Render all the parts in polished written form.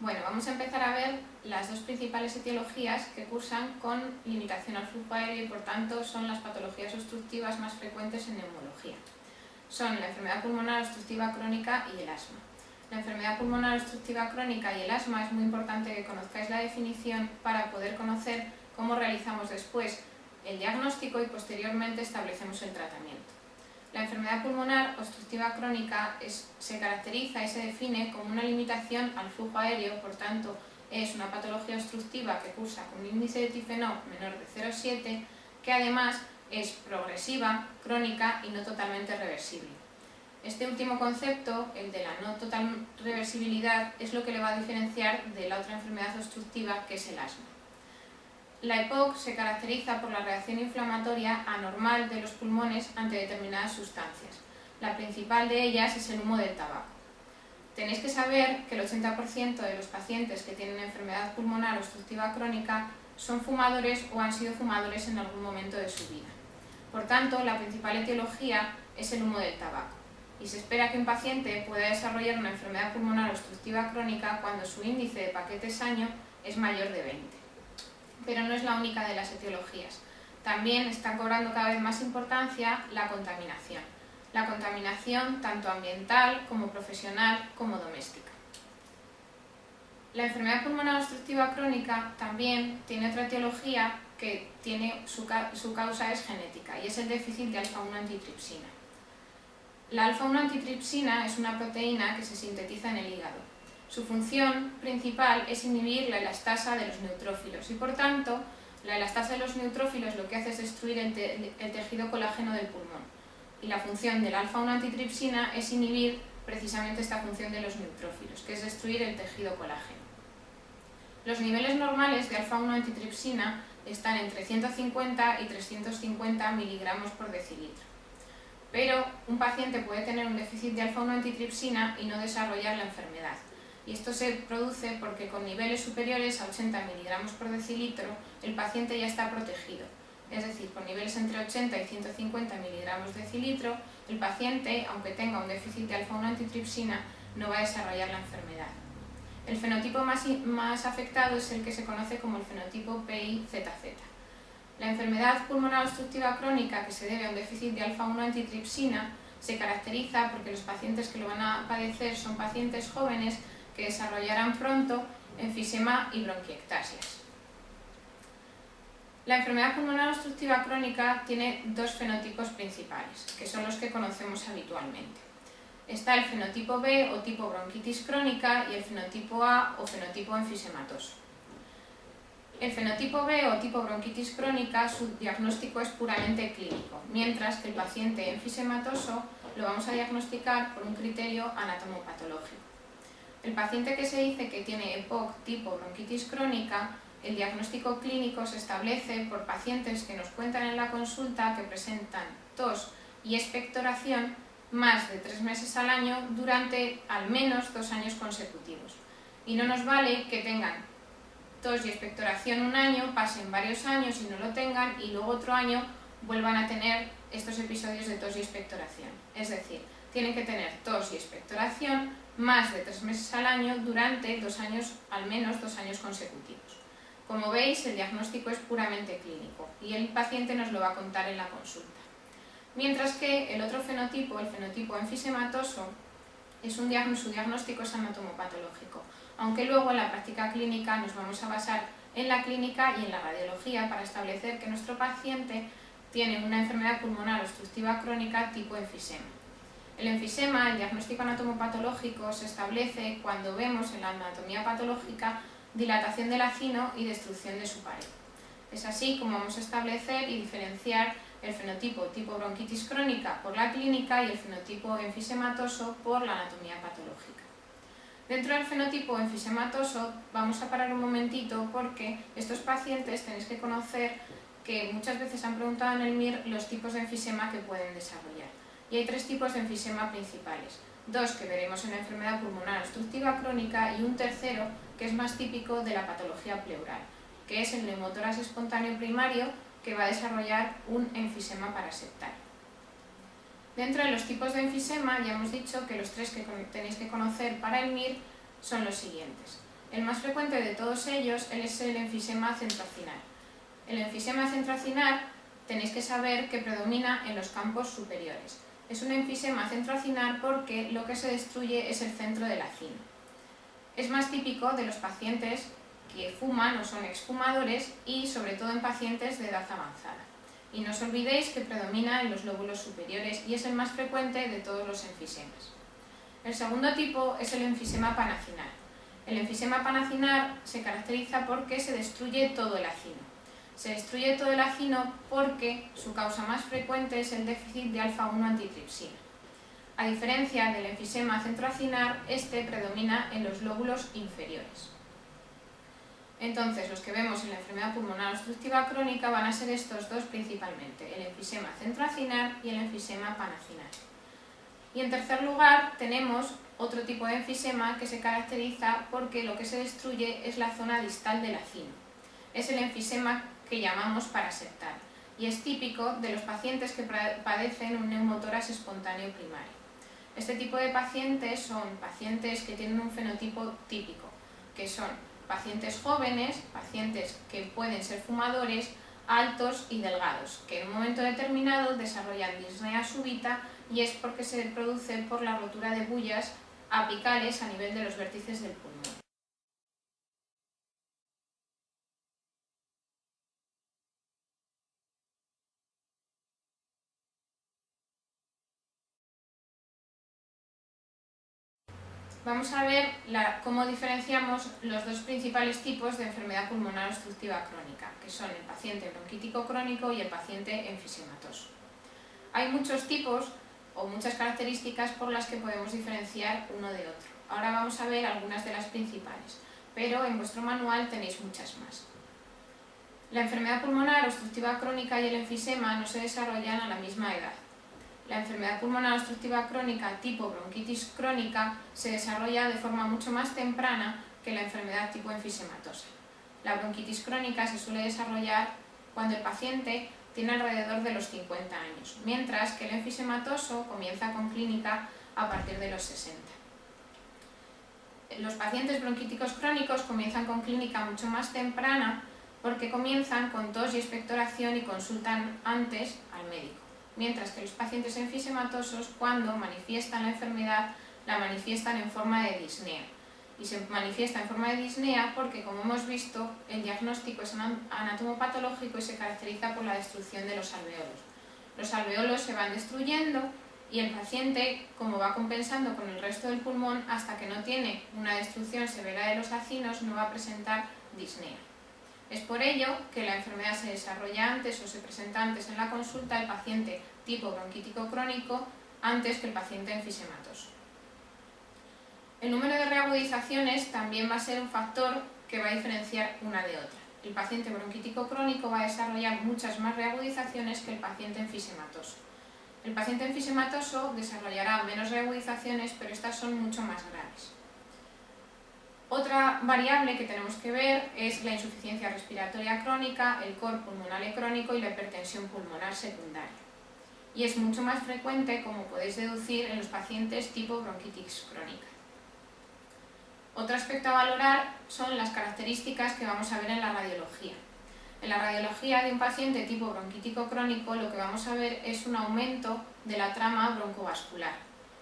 Bueno, vamos a empezar a ver las dos principales etiologías que cursan con limitación al flujo aéreo y por tanto son las patologías obstructivas más frecuentes en neumología. Son la enfermedad pulmonar obstructiva crónica y el asma. La enfermedad pulmonar obstructiva crónica y el asma es muy importante que conozcáis la definición para poder conocer cómo realizamos después el diagnóstico y posteriormente establecemos el tratamiento. La enfermedad pulmonar obstructiva crónica se caracteriza y se define como una limitación al flujo aéreo, por tanto es una patología obstructiva que cursa con un índice de tifenó menor de 0,7, que además es progresiva, crónica y no totalmente reversible. Este último concepto, el de la no total reversibilidad, es lo que le va a diferenciar de la otra enfermedad obstructiva que es el asma. La EPOC se caracteriza por la reacción inflamatoria anormal de los pulmones ante determinadas sustancias. La principal de ellas es el humo del tabaco. Tenéis que saber que el 80% de los pacientes que tienen enfermedad pulmonar obstructiva crónica son fumadores o han sido fumadores en algún momento de su vida. Por tanto, la principal etiología es el humo del tabaco. Y se espera que un paciente pueda desarrollar una enfermedad pulmonar obstructiva crónica cuando su índice de paquetes año es mayor de 20. Pero no es la única de las etiologías. También está cobrando cada vez más importancia la contaminación. La contaminación tanto ambiental como profesional como doméstica. La enfermedad pulmonar obstructiva crónica también tiene otra etiología que su causa es genética y es el déficit de alfa-1 antitripsina. La alfa-1 antitripsina es una proteína que se sintetiza en el hígado. Su función principal es inhibir la elastasa de los neutrófilos y por tanto la elastasa de los neutrófilos lo que hace es destruir el tejido colágeno del pulmón y la función del alfa-1 antitripsina es inhibir precisamente esta función de los neutrófilos, que es destruir el tejido colágeno. Los niveles normales de alfa-1 antitripsina están entre 150 y 350 miligramos por decilitro. Pero un paciente puede tener un déficit de alfa-1 antitripsina y no desarrollar la enfermedad. Y esto se produce porque con niveles superiores a 80 miligramos por decilitro el paciente ya está protegido. Es decir, con niveles entre 80 y 150 miligramos decilitro, el paciente, aunque tenga un déficit de alfa-1 antitripsina, no va a desarrollar la enfermedad. El fenotipo más afectado es el que se conoce como el fenotipo PI-ZZ. La enfermedad pulmonar obstructiva crónica que se debe a un déficit de alfa-1 antitripsina se caracteriza porque los pacientes que lo van a padecer son pacientes jóvenes que desarrollarán pronto enfisema y bronquiectasias. La enfermedad pulmonar obstructiva crónica tiene dos fenotipos principales, que son los que conocemos habitualmente. Está el fenotipo B o tipo bronquitis crónica y el fenotipo A o fenotipo enfisematoso. El fenotipo B o tipo bronquitis crónica, su diagnóstico es puramente clínico, mientras que el paciente enfisematoso lo vamos a diagnosticar por un criterio anatomopatológico. El paciente que se dice que tiene EPOC tipo bronquitis crónica, el diagnóstico clínico se establece por pacientes que nos cuentan en la consulta que presentan tos y expectoración más de 3 meses al año durante al menos 2 años consecutivos. Y no nos vale que tengan tos y expectoración un año, pasen varios años y no lo tengan y luego otro año vuelvan a tener estos episodios de tos y expectoración. Es decir, tienen que tener tos y expectoración más de 3 meses al año durante 2 años, al menos 2 años consecutivos. Como veis, el diagnóstico es puramente clínico y el paciente nos lo va a contar en la consulta. Mientras que el otro fenotipo, el fenotipo enfisematoso, su diagnóstico es anatomopatológico, aunque luego en la práctica clínica nos vamos a basar en la clínica y en la radiología para establecer que nuestro paciente tiene una enfermedad pulmonar obstructiva crónica tipo enfisema. El enfisema, el diagnóstico anatomopatológico, se establece cuando vemos en la anatomía patológica dilatación del acino y destrucción de su pared. Es así como vamos a establecer y diferenciar el fenotipo tipo bronquitis crónica por la clínica y el fenotipo enfisematoso por la anatomía patológica. Dentro del fenotipo enfisematoso vamos a parar un momentito porque estos pacientes tenéis que conocer que muchas veces han preguntado en el MIR los tipos de enfisema que pueden desarrollar. Y hay 3 tipos de enfisema principales, 2 que veremos en la enfermedad pulmonar obstructiva crónica y un tercero que es más típico de la patología pleural, que es el neumotórax espontáneo primario que va a desarrollar un enfisema paraseptal. Dentro de los tipos de enfisema ya hemos dicho que los 3 que tenéis que conocer para el MIR son los siguientes. El más frecuente de todos ellos es el enfisema centroacinar. El enfisema centroacinar tenéis que saber que predomina en los campos superiores. Es un enfisema centroacinar porque lo que se destruye es el centro del acino. Es más típico de los pacientes que fuman o son exfumadores y sobre todo en pacientes de edad avanzada. Y no os olvidéis que predomina en los lóbulos superiores y es el más frecuente de todos los enfisemas. El segundo tipo es el enfisema panacinar. El enfisema panacinar se caracteriza porque se destruye todo el acino. Se destruye todo el acino porque su causa más frecuente es el déficit de alfa-1 antitripsina. A diferencia del enfisema centroacinar, este predomina en los lóbulos inferiores. Entonces, los que vemos en la enfermedad pulmonar obstructiva crónica van a ser estos dos principalmente, el enfisema centroacinar y el enfisema panacinar. Y en tercer lugar tenemos otro tipo de enfisema que se caracteriza porque lo que se destruye es la zona distal del acino. Es el enfisema que llamamos paraseptal y es típico de los pacientes que padecen un neumotórax espontáneo primario. Este tipo de pacientes son pacientes que tienen un fenotipo típico, que son pacientes jóvenes, pacientes que pueden ser fumadores, altos y delgados, que en un momento determinado desarrollan disnea súbita y es porque se produce por la rotura de bullas apicales a nivel de los vértices del pulmón. Vamos a ver cómo diferenciamos los dos principales tipos de enfermedad pulmonar obstructiva crónica, que son el paciente bronquítico crónico y el paciente enfisematoso. Hay muchos tipos o muchas características por las que podemos diferenciar uno de otro. Ahora vamos a ver algunas de las principales, pero en vuestro manual tenéis muchas más. La enfermedad pulmonar obstructiva crónica y el enfisema no se desarrollan a la misma edad. La enfermedad pulmonar obstructiva crónica tipo bronquitis crónica se desarrolla de forma mucho más temprana que la enfermedad tipo enfisematosa. La bronquitis crónica se suele desarrollar cuando el paciente tiene alrededor de los 50 años, mientras que el enfisematoso comienza con clínica a partir de los 60. Los pacientes bronquíticos crónicos comienzan con clínica mucho más temprana porque comienzan con tos y expectoración y consultan antes al médico. Mientras que los pacientes enfisematosos, cuando manifiestan la enfermedad, la manifiestan en forma de disnea. Y se manifiesta en forma de disnea porque, como hemos visto, el diagnóstico es anatomopatológico y se caracteriza por la destrucción de los alveolos. Los alveolos se van destruyendo y el paciente, como va compensando con el resto del pulmón, hasta que no tiene una destrucción severa de los acinos, no va a presentar disnea. Es por ello que la enfermedad se desarrolla antes o se presenta antes en la consulta el paciente tipo bronquítico crónico antes que el paciente enfisematoso. El número de reagudizaciones también va a ser un factor que va a diferenciar una de otra. El paciente bronquítico crónico va a desarrollar muchas más reagudizaciones que el paciente enfisematoso. El paciente enfisematoso desarrollará menos reagudizaciones, pero estas son mucho más graves. Otra variable que tenemos que ver es la insuficiencia respiratoria crónica, el cor pulmonale crónico y la hipertensión pulmonar secundaria. Y es mucho más frecuente, como podéis deducir, en los pacientes tipo bronquitis crónica. Otro aspecto a valorar son las características que vamos a ver en la radiología. En la radiología de un paciente tipo bronquítico crónico lo que vamos a ver es un aumento de la trama broncovascular.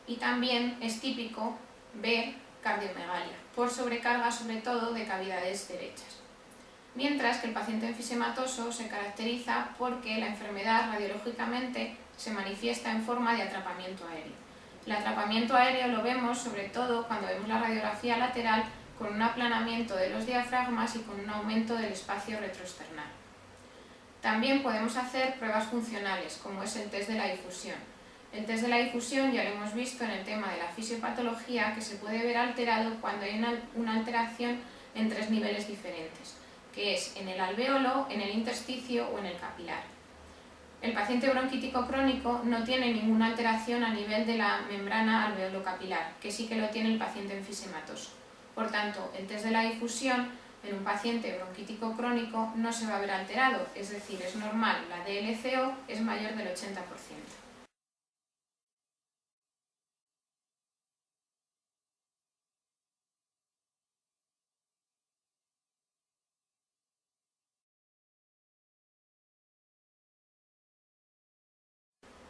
Y también es típico ver cardiomegalia, por sobrecarga sobre todo de cavidades derechas. Mientras que el paciente enfisematoso se caracteriza porque la enfermedad radiológicamente se manifiesta en forma de atrapamiento aéreo. El atrapamiento aéreo lo vemos sobre todo cuando vemos la radiografía lateral con un aplanamiento de los diafragmas y con un aumento del espacio retroesternal. También podemos hacer pruebas funcionales, como es el test de la difusión. El test de la difusión ya lo hemos visto en el tema de la fisiopatología, que se puede ver alterado cuando hay una alteración en 3 niveles diferentes, que es en el alvéolo, en el intersticio o en el capilar. El paciente bronquítico crónico no tiene ninguna alteración a nivel de la membrana alveolo-capilar, que sí que lo tiene el paciente enfisematoso. Por tanto, el test de la difusión en un paciente bronquítico crónico no se va a ver alterado, es decir, es normal, la DLCO es mayor del 80%.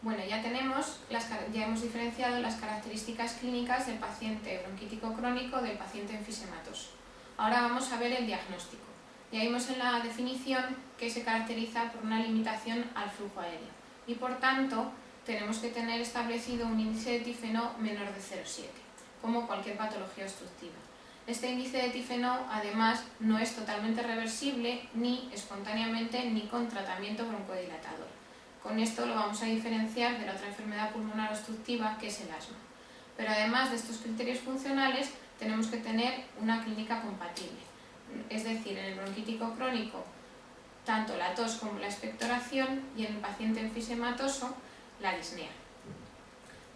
Bueno, ya hemos diferenciado las características clínicas del paciente bronquítico crónico del paciente enfisematoso. Ahora vamos a ver el diagnóstico. Ya vimos en la definición que se caracteriza por una limitación al flujo aéreo y por tanto tenemos que tener establecido un índice de tifeno menor de 0,7, como cualquier patología obstructiva. Este índice de tifeno además no es totalmente reversible ni espontáneamente ni con tratamiento broncodilatador. Con esto lo vamos a diferenciar de la otra enfermedad pulmonar obstructiva que es el asma. Pero además de estos criterios funcionales tenemos que tener una clínica compatible. Es decir, en el bronquítico crónico tanto la tos como la expectoración y en el paciente enfisematoso la disnea.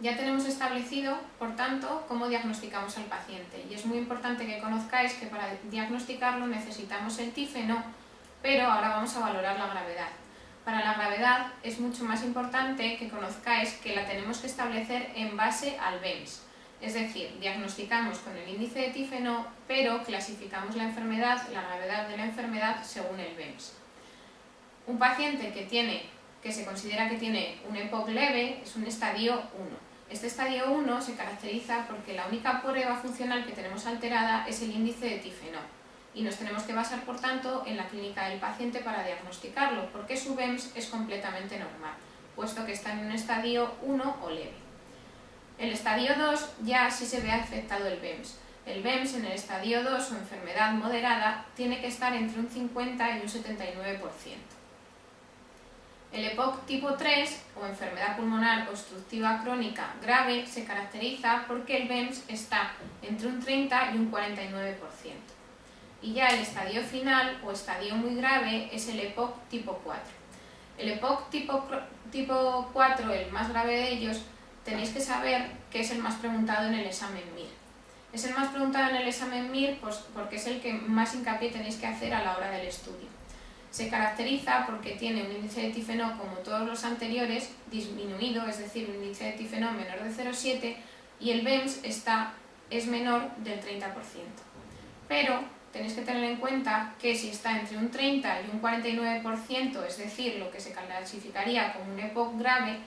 Ya tenemos establecido, por tanto, cómo diagnosticamos al paciente y es muy importante que conozcáis que para diagnosticarlo necesitamos el tifeno, pero ahora vamos a valorar la gravedad. Para la gravedad es mucho más importante que conozcáis que la tenemos que establecer en base al BEMS. Es decir, diagnosticamos con el índice de tifeno, pero clasificamos la gravedad de la enfermedad según el BEMS. Un paciente que se considera que tiene un EPOC leve es un estadio 1. Este estadio 1 se caracteriza porque la única prueba funcional que tenemos alterada es el índice de tifeno y nos tenemos que basar, por tanto, en la clínica del paciente para diagnosticarlo, porque su BEMS es completamente normal, puesto que está en un estadio 1 o leve. El estadio 2 ya sí se ve afectado el BEMS. El BEMS en el estadio 2 o enfermedad moderada tiene que estar entre un 50 y un 79%. El EPOC tipo 3 o enfermedad pulmonar obstructiva crónica grave se caracteriza porque el BEMS está entre un 30 y un 49%. Y ya el estadio final o estadio muy grave es el EPOC tipo 4. El EPOC tipo 4, el más grave de ellos, tenéis que saber que es el más preguntado en el examen MIR. Es el más preguntado en el examen MIR pues, porque es el que más hincapié tenéis que hacer a la hora del estudio. Se caracteriza porque tiene un índice de tifeno, como todos los anteriores, disminuido, es decir, un índice de tifeno menor de 0,7 y el BEMS es menor del 30%. Pero tenéis que tener en cuenta que si está entre un 30 y un 49%, es decir, lo que se clasificaría como un EPOC grave,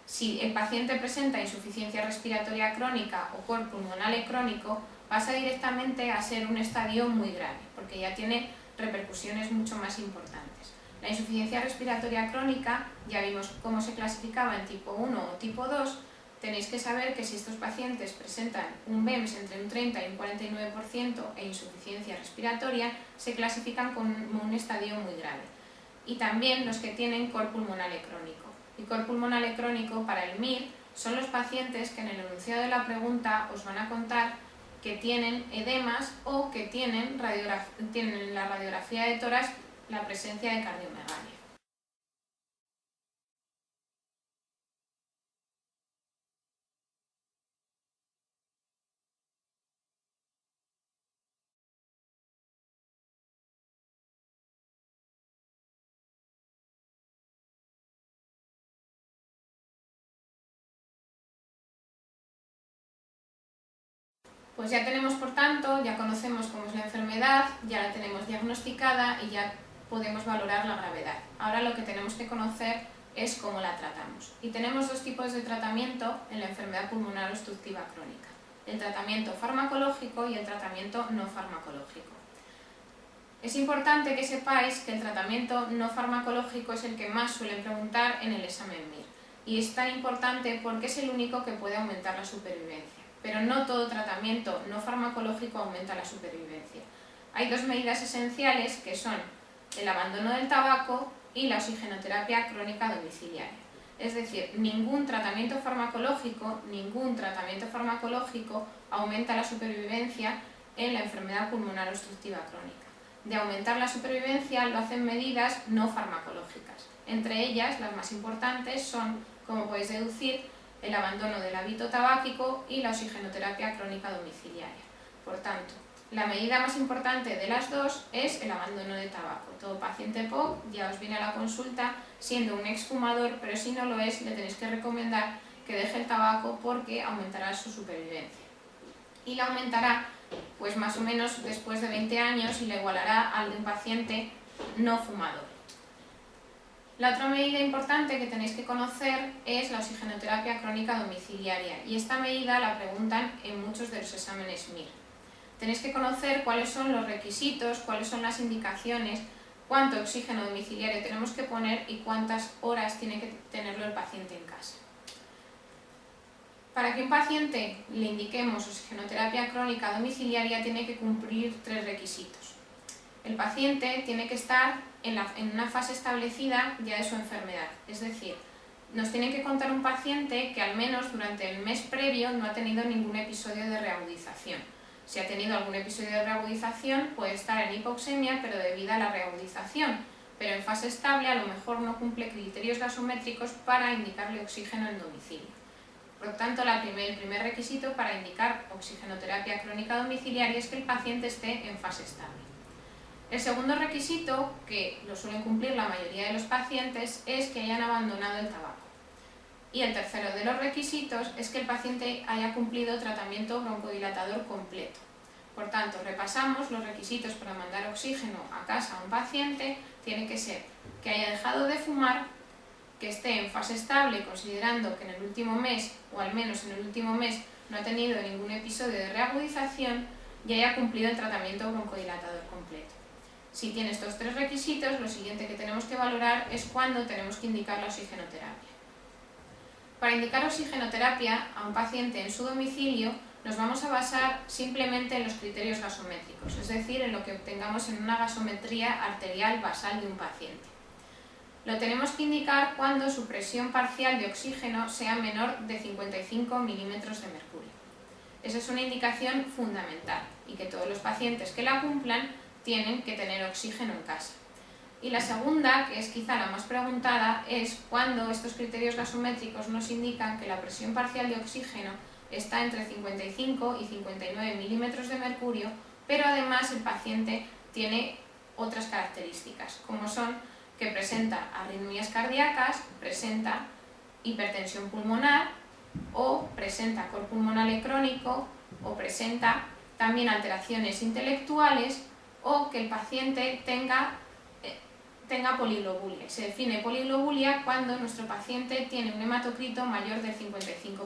si el paciente presenta insuficiencia respiratoria crónica o cor pulmonale crónico, pasa directamente a ser un estadio muy grave, porque ya tiene repercusiones mucho más importantes. La insuficiencia respiratoria crónica, ya vimos cómo se clasificaba en tipo 1 o tipo 2, tenéis que saber que si estos pacientes presentan un BEMS entre un 30 y un 49% e insuficiencia respiratoria, se clasifican como un estadio muy grave. Y también los que tienen cor pulmonale crónico. Y cor pulmonale crónico para el MIR son los pacientes que en el enunciado de la pregunta os van a contar que tienen edemas o que tienen en la radiografía de tórax la presencia de cardiomegalia. Pues ya tenemos, por tanto, ya conocemos cómo es la enfermedad, ya la tenemos diagnosticada y ya podemos valorar la gravedad. Ahora lo que tenemos que conocer es cómo la tratamos. Y tenemos dos tipos de tratamiento en la enfermedad pulmonar obstructiva crónica: el tratamiento farmacológico y el tratamiento no farmacológico. Es importante que sepáis que el tratamiento no farmacológico es el que más suelen preguntar en el examen MIR. Y es tan importante porque es el único que puede aumentar la supervivencia. Pero no todo tratamiento no farmacológico aumenta la supervivencia. Hay dos medidas esenciales que son el abandono del tabaco y la oxigenoterapia crónica domiciliaria. Es decir, ningún tratamiento farmacológico aumenta la supervivencia en la enfermedad pulmonar obstructiva crónica. De aumentar la supervivencia lo hacen medidas no farmacológicas. Entre ellas, las más importantes son, como podéis deducir, el abandono del hábito tabáquico y la oxigenoterapia crónica domiciliaria. Por tanto, la medida más importante de las dos es el abandono de tabaco. Todo paciente POC ya os viene a la consulta siendo un exfumador, pero si no lo es, le tenéis que recomendar que deje el tabaco porque aumentará su supervivencia. Y la aumentará pues más o menos después de 20 años y la igualará al de un paciente no fumador. La otra medida importante que tenéis que conocer es la oxigenoterapia crónica domiciliaria, y esta medida la preguntan en muchos de los exámenes MIR. Tenéis que conocer cuáles son los requisitos, cuáles son las indicaciones, cuánto oxígeno domiciliario tenemos que poner y cuántas horas tiene que tenerlo el paciente en casa. Para que un paciente le indiquemos oxigenoterapia crónica domiciliaria tiene que cumplir 3 requisitos. El paciente tiene que estar en una fase establecida ya de su enfermedad, es decir, nos tiene que contar un paciente que al menos durante el mes previo no ha tenido ningún episodio de reagudización. Si ha tenido algún episodio de reagudización puede estar en hipoxemia, pero debido a la reagudización, pero en fase estable a lo mejor no cumple criterios gasométricos para indicarle oxígeno en domicilio. Por lo tanto, el primer requisito para indicar oxigenoterapia crónica domiciliaria es que el paciente esté en fase estable. El segundo requisito, que lo suelen cumplir la mayoría de los pacientes, es que hayan abandonado el tabaco. Y el tercero de los requisitos es que el paciente haya cumplido tratamiento broncodilatador completo. Por tanto, repasamos los requisitos para mandar oxígeno a casa a un paciente. Tiene que ser que haya dejado de fumar, que esté en fase estable considerando que en el último mes, o al menos en el último mes, no ha tenido ningún episodio de reagudización y haya cumplido el tratamiento broncodilatador completo. Si tiene estos 3 requisitos, lo siguiente que tenemos que valorar es cuándo tenemos que indicar la oxigenoterapia. Para indicar oxigenoterapia a un paciente en su domicilio, nos vamos a basar simplemente en los criterios gasométricos, es decir, en lo que obtengamos en una gasometría arterial basal de un paciente. Lo tenemos que indicar cuando su presión parcial de oxígeno sea menor de 55 milímetros de mercurio. Esa es una indicación fundamental y que todos los pacientes que la cumplan tienen que tener oxígeno en casa. Y la segunda, que es quizá la más preguntada, es cuando estos criterios gasométricos nos indican que la presión parcial de oxígeno está entre 55 y 59 milímetros de mercurio, pero además el paciente tiene otras características, como son que presenta arritmias cardíacas, presenta hipertensión pulmonar, o presenta cor pulmonale crónico, o presenta también alteraciones intelectuales, o que el paciente tenga poliglobulia. Se define poliglobulia cuando nuestro paciente tiene un hematocrito mayor del 55%.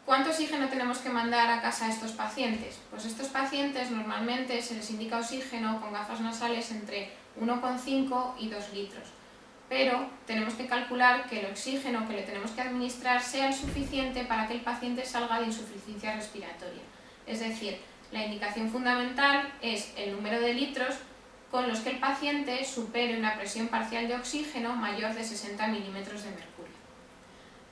¿Cuánto oxígeno tenemos que mandar a casa a estos pacientes? Pues a estos pacientes normalmente se les indica oxígeno con gafas nasales entre 1,5 y 2 litros. Pero tenemos que calcular que el oxígeno que le tenemos que administrar sea el suficiente para que el paciente salga de insuficiencia respiratoria. Es decir, la indicación fundamental es el número de litros con los que el paciente supere una presión parcial de oxígeno mayor de 60 milímetros de mercurio.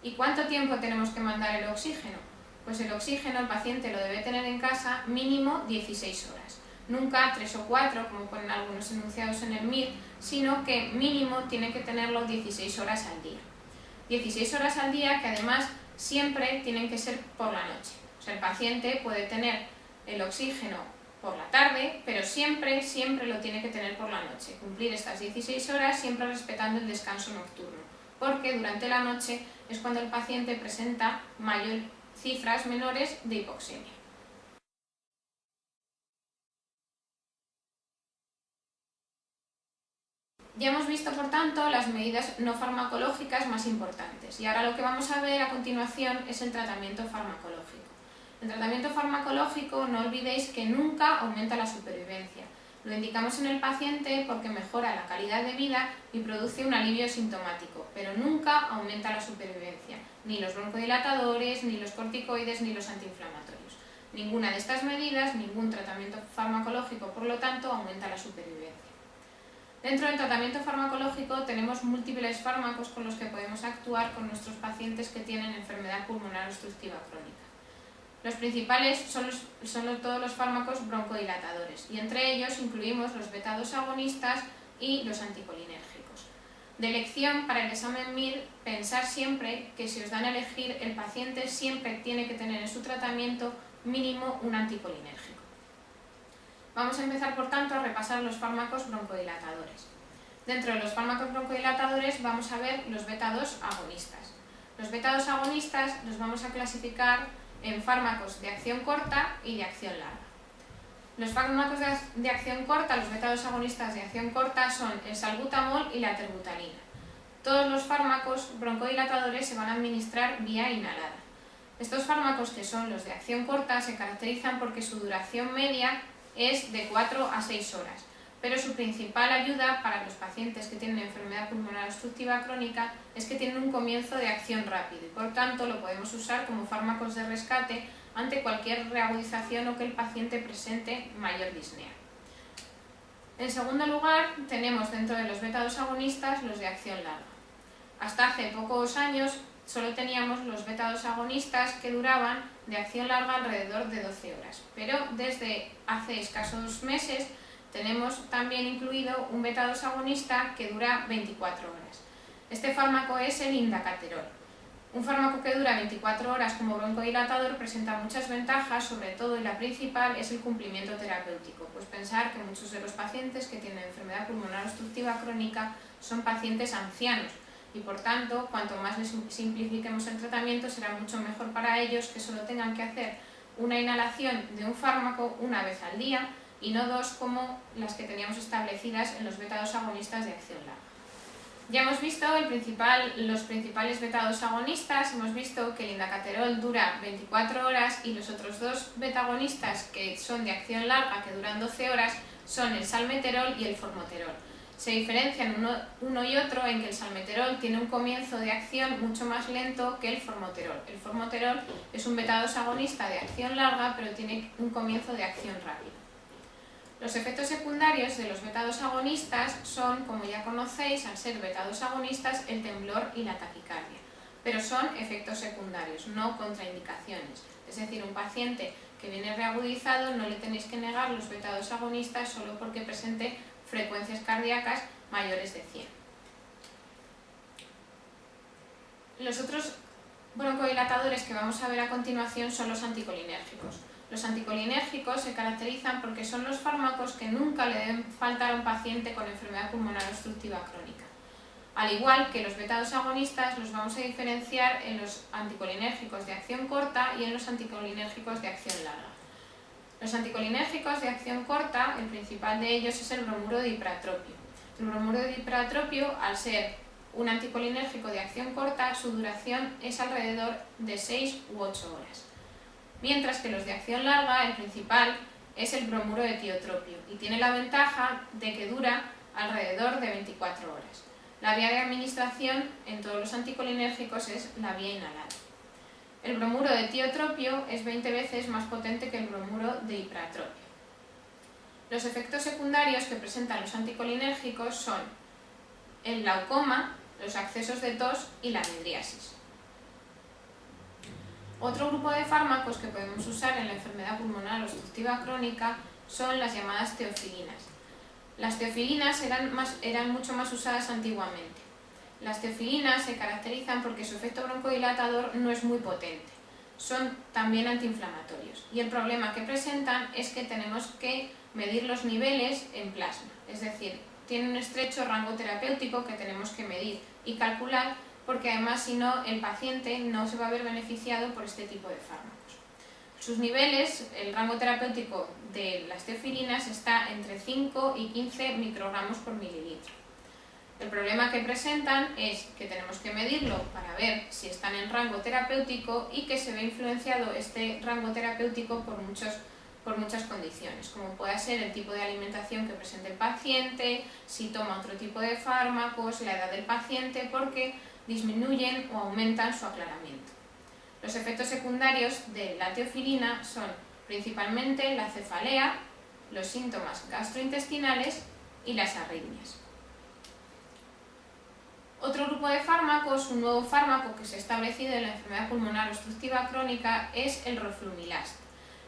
¿Y cuánto tiempo tenemos que mandar el oxígeno? Pues el oxígeno el paciente lo debe tener en casa mínimo 16 horas. Nunca 3 o 4, como ponen algunos enunciados en el MIR, sino que mínimo tiene que tenerlo 16 horas al día. 16 horas al día que además siempre tienen que ser por la noche. O sea, el paciente puede tener el oxígeno por la tarde, pero siempre lo tiene que tener por la noche. Cumplir estas 16 horas siempre respetando el descanso nocturno, porque durante la noche es cuando el paciente presenta cifras menores de hipoxemia. Ya hemos visto, por tanto, las medidas no farmacológicas más importantes y ahora lo que vamos a ver a continuación es el tratamiento farmacológico. El tratamiento farmacológico, no olvidéis que nunca aumenta la supervivencia. Lo indicamos en el paciente porque mejora la calidad de vida y produce un alivio sintomático, pero nunca aumenta la supervivencia, ni los broncodilatadores, ni los corticoides, ni los antiinflamatorios. Ninguna de estas medidas, ningún tratamiento farmacológico, por lo tanto, aumenta la supervivencia. Dentro del tratamiento farmacológico tenemos múltiples fármacos con los que podemos actuar con nuestros pacientes que tienen enfermedad pulmonar obstructiva crónica. Los principales son todos los fármacos broncodilatadores y entre ellos incluimos los beta-2 agonistas y los anticolinérgicos. De elección para el examen MIR, pensar siempre que si os dan a elegir, el paciente siempre tiene que tener en su tratamiento mínimo un anticolinérgico. Vamos a empezar, por tanto, a repasar los fármacos broncodilatadores. Dentro de los fármacos broncodilatadores vamos a ver los beta-2 agonistas. Los beta-2 agonistas los vamos a clasificar en fármacos de acción corta y de acción larga. Los fármacos de acción corta, los beta-2 agonistas de acción corta, son el salbutamol y la terbutalina. Todos los fármacos broncodilatadores se van a administrar vía inhalada. Estos fármacos, que son los de acción corta, se caracterizan porque su duración media es de 4 a 6 horas, pero su principal ayuda para los pacientes que tienen enfermedad pulmonar obstructiva crónica es que tienen un comienzo de acción rápido y por tanto lo podemos usar como fármacos de rescate ante cualquier reagudización o que el paciente presente mayor disnea. En segundo lugar, tenemos dentro de los beta-2 agonistas los de acción larga. Hasta hace pocos años solo teníamos los beta-2 agonistas que duraban de acción larga alrededor de 12 horas, pero desde hace escasos meses tenemos también incluido un beta-2 agonista que dura 24 horas. Este fármaco es el indacaterol. Un fármaco que dura 24 horas como broncodilatador presenta muchas ventajas, sobre todo, y la principal es el cumplimiento terapéutico, pues pensar que muchos de los pacientes que tienen enfermedad pulmonar obstructiva crónica son pacientes ancianos y por tanto, cuanto más les simplifiquemos el tratamiento será mucho mejor para ellos que solo tengan que hacer una inhalación de un fármaco una vez al día y no dos como las que teníamos establecidas en los beta-2 agonistas de acción larga. Ya hemos visto los principales beta-2 agonistas, hemos visto que el indacaterol dura 24 horas y los otros dos beta-agonistas que son de acción larga, que duran 12 horas, son el salmeterol y el formoterol. Se diferencian uno y otro en que el salmeterol tiene un comienzo de acción mucho más lento que el formoterol. El formoterol es un beta-2 agonista de acción larga, pero tiene un comienzo de acción rápido. Los efectos secundarios de los beta-2 agonistas son, como ya conocéis, al ser beta-2 agonistas, el temblor y la taquicardia, pero son efectos secundarios, no contraindicaciones. Es decir, un paciente que viene reagudizado no le tenéis que negar los beta-2 agonistas solo porque presente frecuencias cardíacas mayores de 100. Los otros broncodilatadores que vamos a ver a continuación son los anticolinérgicos. Los anticolinérgicos se caracterizan porque son los fármacos que nunca le deben faltar a un paciente con enfermedad pulmonar obstructiva crónica. Al igual que los beta-2 agonistas, los vamos a diferenciar en los anticolinérgicos de acción corta y en los anticolinérgicos de acción larga. Los anticolinérgicos de acción corta, el principal de ellos es el bromuro de ipratropio. El bromuro de ipratropio, al ser un anticolinérgico de acción corta, su duración es alrededor de 6 u 8 horas. Mientras que los de acción larga, el principal es el bromuro de tiotropio y tiene la ventaja de que dura alrededor de 24 horas. La vía de administración en todos los anticolinérgicos es la vía inhalada. El bromuro de tiotropio es 20 veces más potente que el bromuro de ipratropio. Los efectos secundarios que presentan los anticolinérgicos son el glaucoma, los accesos de tos y la midriasis. Otro grupo de fármacos que podemos usar en la enfermedad pulmonar obstructiva crónica son las llamadas teofilinas. Las teofilinas eran mucho más usadas antiguamente. Las teofilinas se caracterizan porque su efecto broncodilatador no es muy potente. Son también antiinflamatorios y el problema que presentan es que tenemos que medir los niveles en plasma, es decir, tienen un estrecho rango terapéutico que tenemos que medir y calcular, porque además si no el paciente no se va a ver beneficiado por este tipo de fármacos. Sus niveles, el rango terapéutico de las teofilinas está entre 5 y 15 microgramos por mililitro. El problema que presentan es que tenemos que medirlo para ver si están en rango terapéutico y que se ve influenciado este rango terapéutico por muchas condiciones, como puede ser el tipo de alimentación que presente el paciente, si toma otro tipo de fármacos, la edad del paciente, porque disminuyen o aumentan su aclaramiento. Los efectos secundarios de la teofilina son principalmente la cefalea, los síntomas gastrointestinales y las arritmias. Otro grupo de fármacos, un nuevo fármaco que se ha establecido en la enfermedad pulmonar obstructiva crónica, es el roflumilast.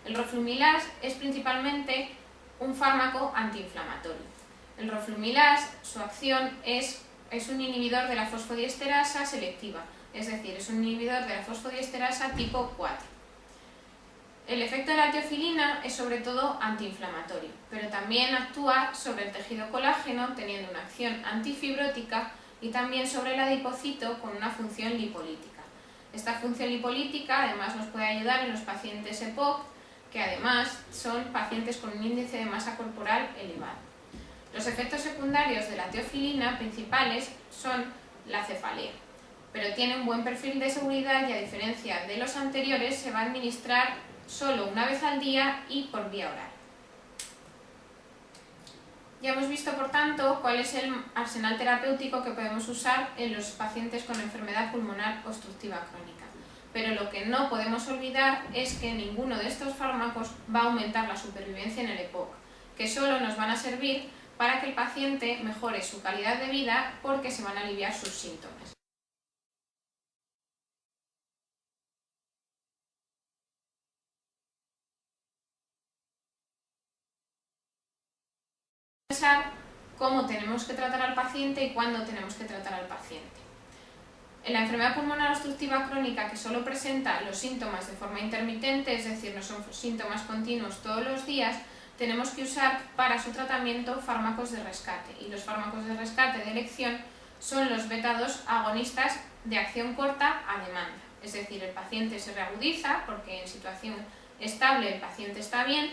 El roflumilast es principalmente un fármaco antiinflamatorio. El roflumilast, su acción es un inhibidor de la fosfodiesterasa selectiva, es decir, es un inhibidor de la fosfodiesterasa tipo 4. El efecto de la teofilina es sobre todo antiinflamatorio, pero también actúa sobre el tejido colágeno teniendo una acción antifibrótica y también sobre el adipocito con una función lipolítica. Esta función lipolítica además nos puede ayudar en los pacientes EPOC que además son pacientes con un índice de masa corporal elevado. Los efectos secundarios de la teofilina principales son la cefalea, pero tiene un buen perfil de seguridad y, a diferencia de los anteriores, se va a administrar solo una vez al día y por vía oral. Ya hemos visto, por tanto, cuál es el arsenal terapéutico que podemos usar en los pacientes con enfermedad pulmonar obstructiva crónica. Pero lo que no podemos olvidar es que ninguno de estos fármacos va a aumentar la supervivencia en el EPOC, que solo nos van a servir para que el paciente mejore su calidad de vida porque se van a aliviar sus síntomas. Pensar cómo tenemos que tratar al paciente y cuándo tenemos que tratar al paciente. En la enfermedad pulmonar obstructiva crónica, que solo presenta los síntomas de forma intermitente, es decir, no son síntomas continuos todos los días, tenemos que usar para su tratamiento fármacos de rescate. Y los fármacos de rescate de elección son los beta-2 agonistas de acción corta a demanda. Es decir, el paciente se reagudiza porque en situación estable el paciente está bien,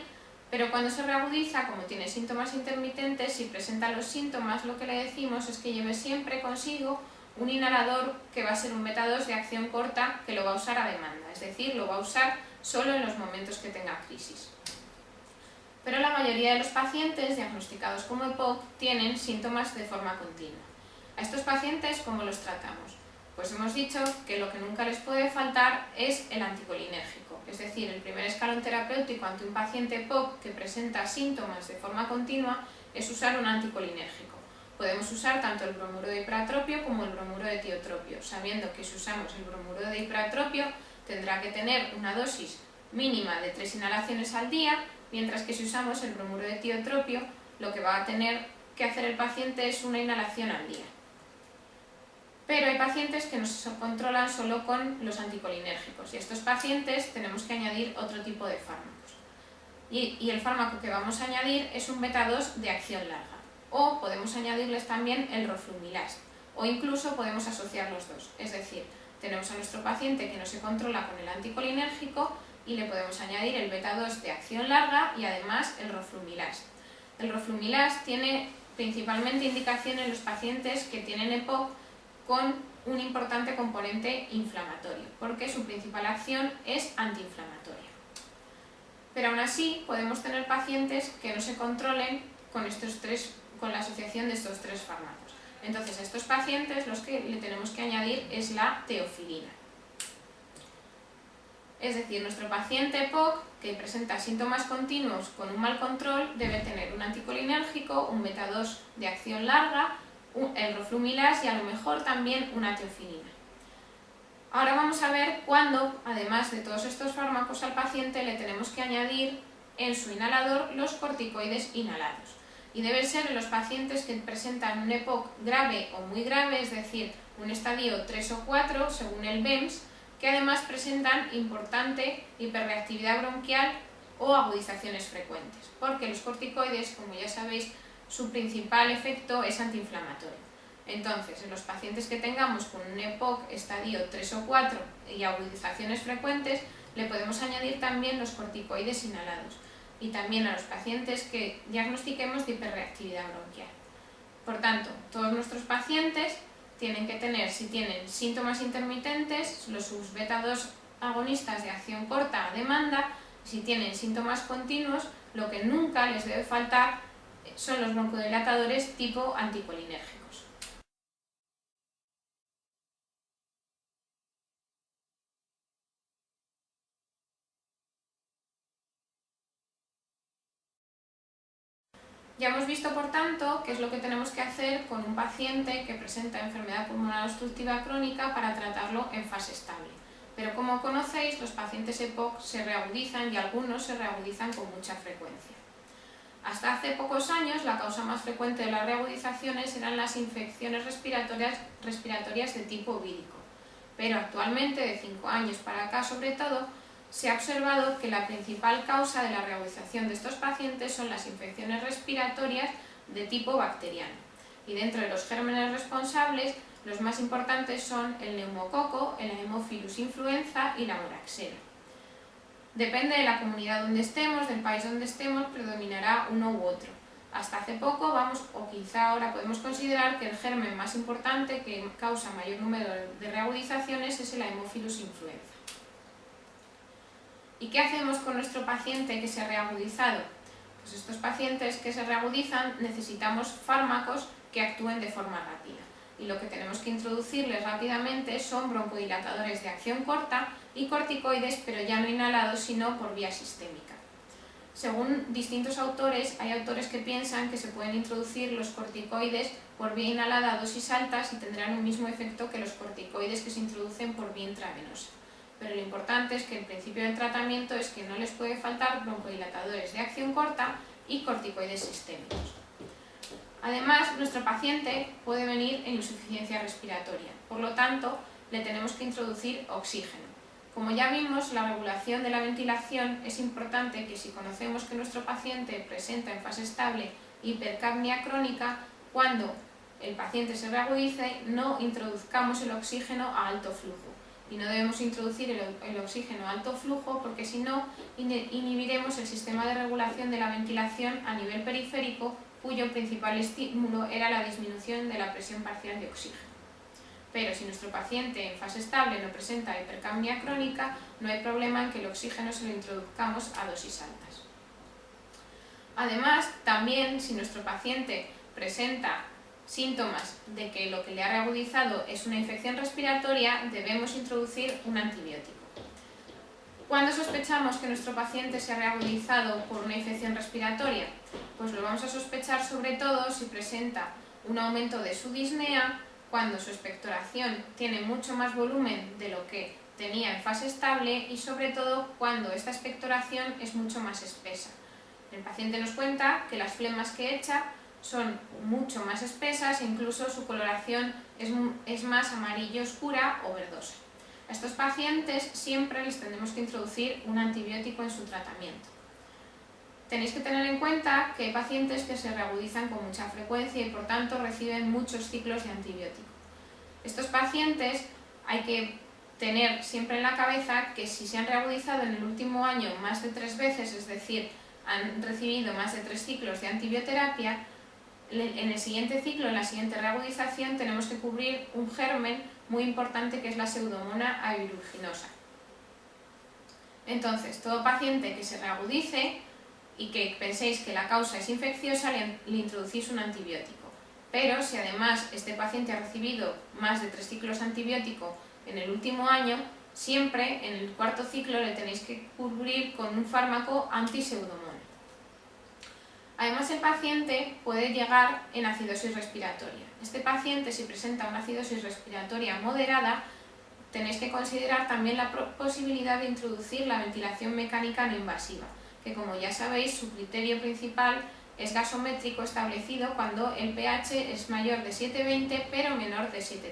pero cuando se reagudiza, como tiene síntomas intermitentes, si presenta los síntomas, lo que le decimos es que lleve siempre consigo un inhalador que va a ser un beta-2 de acción corta, que lo va a usar a demanda, es decir, lo va a usar solo en los momentos que tenga crisis. Pero la mayoría de los pacientes diagnosticados como EPOC tienen síntomas de forma continua. A estos pacientes, ¿cómo los tratamos? Pues hemos dicho que lo que nunca les puede faltar es el anticolinérgico, es decir, el primer escalón terapéutico ante un paciente EPOC que presenta síntomas de forma continua es usar un anticolinérgico. Podemos usar tanto el bromuro de hiperatropio como el bromuro de tiotropio, sabiendo que si usamos el bromuro de hiperatropio tendrá que tener una dosis mínima de 3 inhalaciones al día, mientras que si usamos el bromuro de tiotropio lo que va a tener que hacer el paciente es una inhalación al día. Pero hay pacientes que no se controlan solo con los anticolinérgicos y a estos pacientes tenemos que añadir otro tipo de fármacos. Y el fármaco que vamos a añadir es un beta-2 de acción larga. O podemos añadirles también el roflumilast, o incluso podemos asociar los dos. Es decir, tenemos a nuestro paciente que no se controla con el anticolinérgico y le podemos añadir el beta-2 de acción larga y además el roflumilast. El roflumilast tiene principalmente indicación en los pacientes que tienen EPOC con un importante componente inflamatorio, porque su principal acción es antiinflamatoria. Pero aún así podemos tener pacientes que no se controlen con la asociación de estos tres fármacos. Entonces a estos pacientes los que le tenemos que añadir es la teofilina. Es decir, nuestro paciente EPOC que presenta síntomas continuos con un mal control debe tener un anticolinérgico, un beta-2 de acción larga, el roflumilast y a lo mejor también una teofilina. Ahora vamos a ver cuándo, además de todos estos fármacos al paciente, le tenemos que añadir en su inhalador los corticoides inhalados. Y debe ser en los pacientes que presentan un EPOC grave o muy grave, es decir, un estadio 3 o 4 según el BEMS, que además presentan importante hiperreactividad bronquial o agudizaciones frecuentes, porque los corticoides, como ya sabéis, su principal efecto es antiinflamatorio. Entonces, en los pacientes que tengamos con un EPOC estadio 3 o 4 y agudizaciones frecuentes, le podemos añadir también los corticoides inhalados y también a los pacientes que diagnostiquemos de hiperreactividad bronquial. Por tanto, todos nuestros pacientes tienen que tener, si tienen síntomas intermitentes, sus beta-2 agonistas de acción corta a demanda. Si tienen síntomas continuos, lo que nunca les debe faltar son los broncodilatadores tipo anticolinérgicos. Ya hemos visto, por tanto, qué es lo que tenemos que hacer con un paciente que presenta enfermedad pulmonar obstructiva crónica para tratarlo en fase estable. Pero como conocéis, los pacientes EPOC se reagudizan y algunos se reagudizan con mucha frecuencia. Hasta hace pocos años, la causa más frecuente de las reagudizaciones eran las infecciones respiratorias de tipo vírico. Pero actualmente, de 5 años para acá sobre todo, se ha observado que la principal causa de la reagudización de estos pacientes son las infecciones respiratorias de tipo bacteriano. Y dentro de los gérmenes responsables, los más importantes son el neumococo, el Haemophilus influenza y la moraxera. Depende de la comunidad donde estemos, del país donde estemos, predominará uno u otro. Hasta hace poco, o quizá ahora podemos considerar que el germen más importante que causa mayor número de reagudizaciones es el Haemophilus influenza. ¿Y qué hacemos con nuestro paciente que se ha reagudizado? Pues estos pacientes que se reagudizan necesitamos fármacos que actúen de forma rápida. Y lo que tenemos que introducirles rápidamente son broncodilatadores de acción corta y corticoides, pero ya no inhalados, sino por vía sistémica. Según distintos autores, hay autores que piensan que se pueden introducir los corticoides por vía inhalada a dosis altas y tendrán un mismo efecto que los corticoides que se introducen por vía intravenosa. Pero lo importante es que el principio del tratamiento es que no les puede faltar broncodilatadores de acción corta y corticoides sistémicos. Además, nuestro paciente puede venir en insuficiencia respiratoria, por lo tanto, le tenemos que introducir oxígeno. Como ya vimos, la regulación de la ventilación es importante que si conocemos que nuestro paciente presenta en fase estable hipercapnia crónica, cuando el paciente se reagudice, no introduzcamos el oxígeno a alto flujo. Y no debemos introducir el oxígeno a alto flujo porque si no, inhibiremos el sistema de regulación de la ventilación a nivel periférico, cuyo principal estímulo era la disminución de la presión parcial de oxígeno. Pero si nuestro paciente en fase estable no presenta hipercapnia crónica, no hay problema en que el oxígeno se lo introduzcamos a dosis altas. Además, también si nuestro paciente presenta síntomas de que lo que le ha reagudizado es una infección respiratoria, debemos introducir un antibiótico. ¿Cuándo sospechamos que nuestro paciente se ha reagudizado por una infección respiratoria? Pues lo vamos a sospechar sobre todo si presenta un aumento de su disnea, cuando su expectoración tiene mucho más volumen de lo que tenía en fase estable y sobre todo cuando esta expectoración es mucho más espesa. El paciente nos cuenta que las flemas que echa son mucho más espesas e incluso su coloración es más amarillo oscura o verdosa. A estos pacientes siempre les tendremos que introducir un antibiótico en su tratamiento. Tenéis que tener en cuenta que hay pacientes que se reagudizan con mucha frecuencia y por tanto reciben muchos ciclos de antibiótico. Estos pacientes hay que tener siempre en la cabeza que si se han reagudizado en el último año más de 3 veces, es decir, han recibido más de 3 ciclos de antibioterapia, en el siguiente ciclo, en la siguiente reagudización, tenemos que cubrir un germen muy importante que es la Pseudomonas aeruginosa. Entonces, todo paciente que se reagudice y que penséis que la causa es infecciosa, le introducís un antibiótico. Pero si además este paciente ha recibido más de 3 ciclos de antibiótico en el último año, siempre en el 4.º ciclo le tenéis que cubrir con un fármaco anti-Pseudomonas. Además, el paciente puede llegar en acidosis respiratoria. Este paciente, si presenta una acidosis respiratoria moderada, tenéis que considerar también la posibilidad de introducir la ventilación mecánica no invasiva, que como ya sabéis, su criterio principal es gasométrico establecido cuando el pH es mayor de 7,20 pero menor de 7,30.